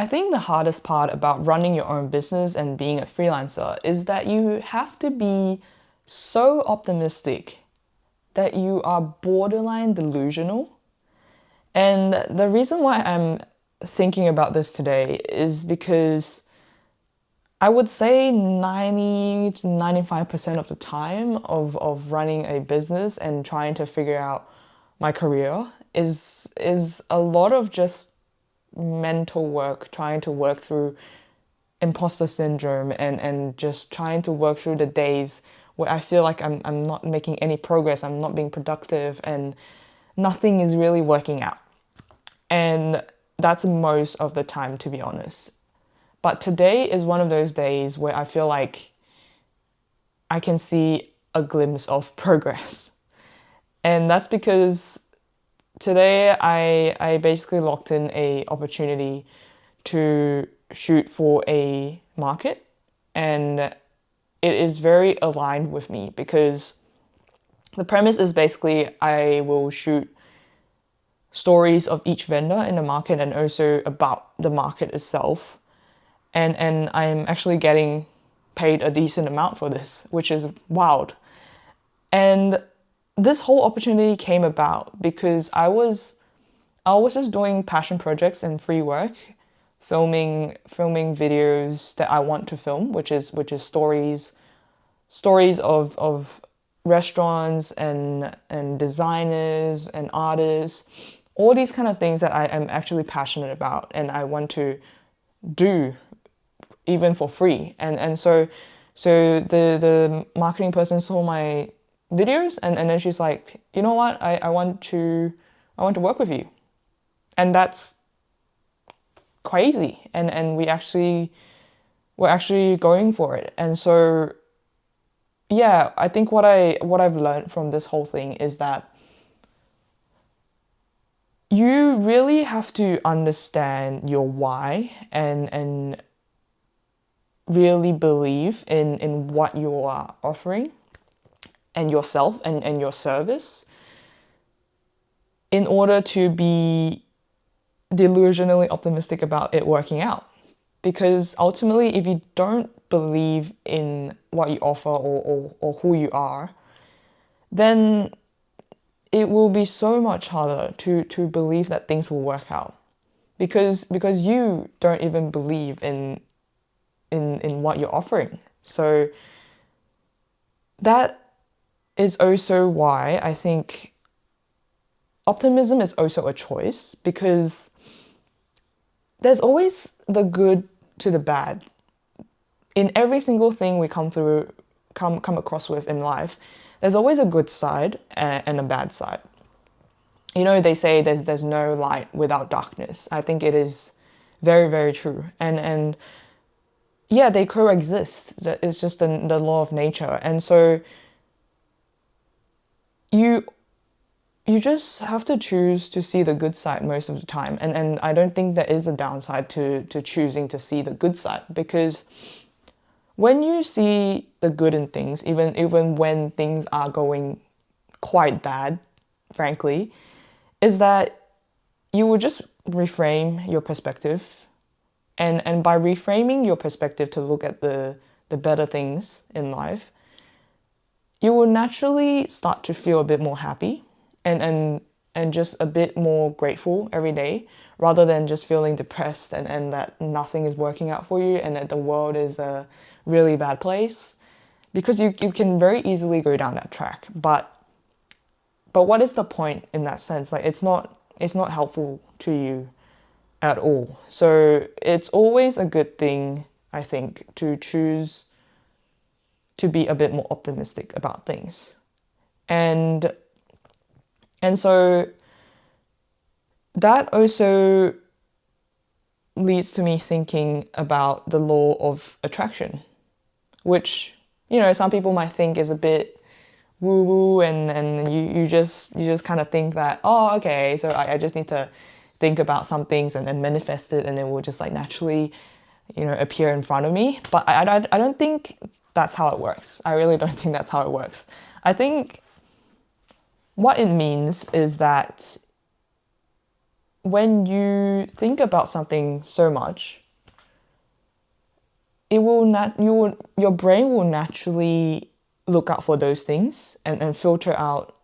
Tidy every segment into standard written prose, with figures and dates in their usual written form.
I think the hardest part about running your own business and being a freelancer is that you have to be so optimistic that you are borderline delusional. And the reason why I'm thinking about this today is because I would say 90 to 95% of the time of running a business and trying to figure out my career is a lot of just mental work, trying to work through imposter syndrome and just trying to work through the days where I feel like I'm not making any progress, I'm not being productive, and nothing is really working out. And that's most of the time, to be honest. But today is one of those days where I feel like I can see a glimpse of progress. And that's because today I basically locked in a opportunity to shoot for a market, and it is very aligned with me because the premise is basically I will shoot stories of each vendor in the market and also about the market itself. And I'm actually getting paid a decent amount for this, which is wild. And this whole opportunity came about because I was just doing passion projects and free work, filming videos that I want to film, which is stories of restaurants and designers and artists, all these kind of things that I am actually passionate about and I want to do even for free. And so the marketing person saw my videos and then she's like, you know what, I want to work with you. And that's crazy. And we're actually going for it. And so yeah, I think what I've learned from this whole thing is that you really have to understand your why and really believe in what you are offering and yourself and your service in order to be delusionally optimistic about it working out. Because ultimately, if you don't believe in what you offer or who you are, then it will be so much harder to believe that things will work out. Because you don't even believe in what you're offering. So that is also why I think optimism is also a choice, because there's always the good to the bad. In every single thing we come across with in life, there's always a good side and a bad side. You know, they say there's no light without darkness. I think it is very, very true. And yeah, they coexist. It's just the law of nature. And so you just have to choose to see the good side most of the time. And I don't think there is a downside to choosing to see the good side, because when you see the good in things, even when things are going quite bad, frankly, is that you will just reframe your perspective. And by reframing your perspective to look at the better things in life, you will naturally start to feel a bit more happy and just a bit more grateful every day, rather than just feeling depressed and that nothing is working out for you and that the world is a really bad place. Because you can very easily go down that track. But what is the point in that sense? Like it's not helpful to you at all. So it's always a good thing, I think, to choose to be a bit more optimistic about things. And so that also leads to me thinking about the law of attraction, which, you know, some people might think is a bit woo-woo and you just kind of think that, oh, okay, so I just need to think about some things and then manifest it and it will just like naturally, you know, appear in front of me. But I don't think that's how it works. I really don't think that's how it works. I think what it means is that when you think about something so much, your brain will naturally look out for those things and filter out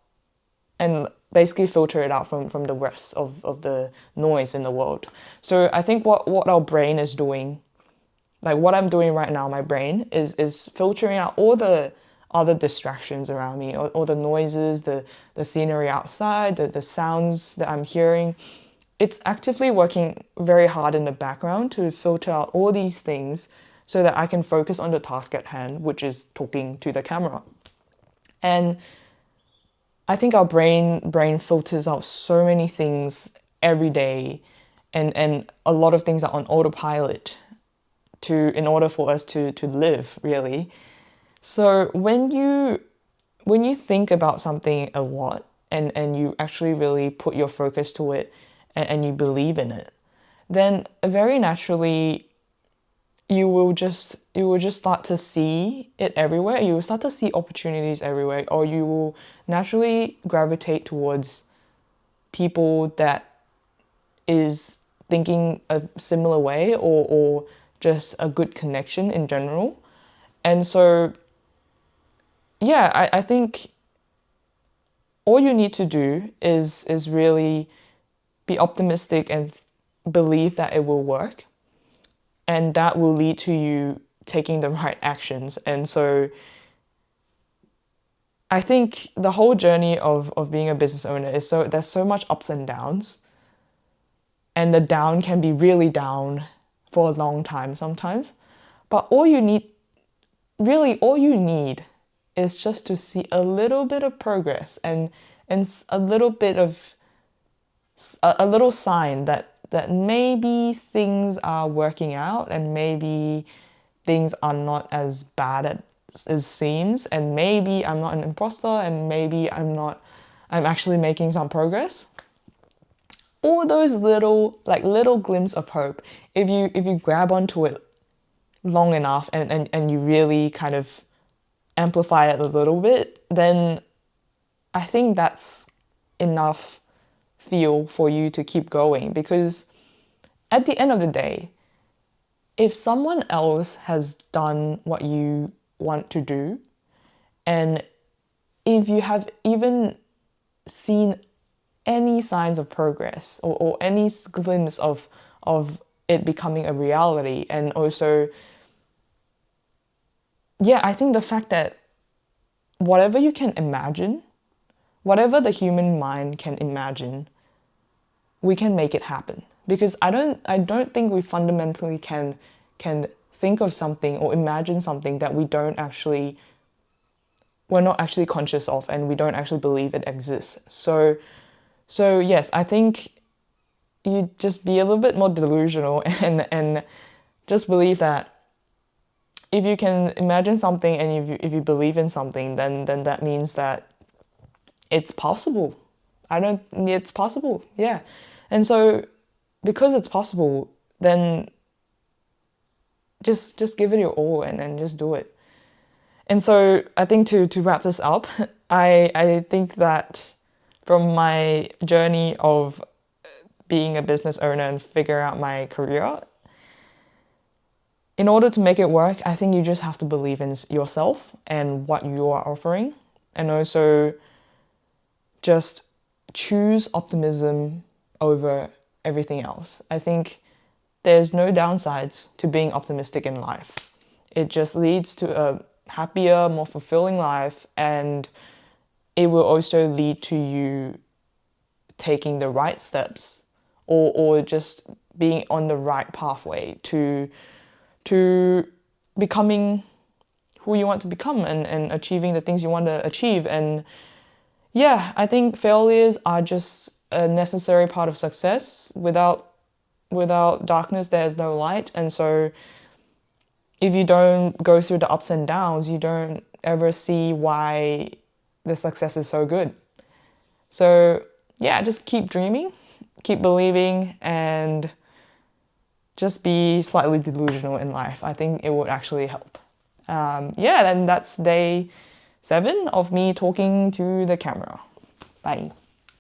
and basically filter it out from the rest of the noise in the world. So I think what our brain is doing, like what I'm doing right now, my brain is filtering out all the other distractions around me, all the noises, the scenery outside, the sounds that I'm hearing. It's actively working very hard in the background to filter out all these things so that I can focus on the task at hand, which is talking to the camera. And I think our brain filters out so many things every day, and a lot of things are on autopilot in order for us to live, really. So when you think about something a lot and you actually really put your focus to it and you believe in it, then very naturally you will just start to see it everywhere. You will start to see opportunities everywhere, or you will naturally gravitate towards people that is thinking a similar way, or just a good connection in general. And so yeah, I think all you need to do is really be optimistic and believe that it will work, and that will lead to you taking the right actions. And so I think the whole journey of being a business owner is there's so much ups and downs, and the down can be really down for a long time sometimes. But all you need is just to see a little bit of progress and a little bit of a little sign that maybe things are working out, and maybe things are not as bad as it seems, and maybe I'm not an imposter, and maybe I'm actually making some progress. All those little glimpses of hope, if you grab onto it long enough and you really kind of amplify it a little bit, then I think that's enough fuel for you to keep going. Because at the end of the day, if someone else has done what you want to do, and if you have even seen any signs of progress, or any glimpse of it becoming a reality, and also, yeah, I think the fact that whatever you can imagine, whatever the human mind can imagine, we can make it happen. Because I don't think we fundamentally can think of something or imagine something that we're not actually conscious of, and we don't actually believe it exists. So yes, I think you just be a little bit more delusional and just believe that if you can imagine something, and if you believe in something, then that means that it's possible. It's possible, yeah. And so because it's possible, then just give it your all and just do it. And so I think to wrap this up, I think that from my journey of being a business owner and figure out my career, in order to make it work, I think you just have to believe in yourself and what you are offering, and also just choose optimism over everything else. I think there's no downsides to being optimistic in life. It just leads to a happier, more fulfilling life, and it will also lead to you taking the right steps, or just being on the right pathway to becoming who you want to become, and achieving the things you want to achieve. And yeah, I think failures are just a necessary part of success. Without darkness, there's no light. And so if you don't go through the ups and downs, you don't ever see why the success is so good. So yeah, just keep dreaming, keep believing, and just be slightly delusional in life. I think it would actually help. Yeah, then that's day 7 of me talking to the camera. Bye.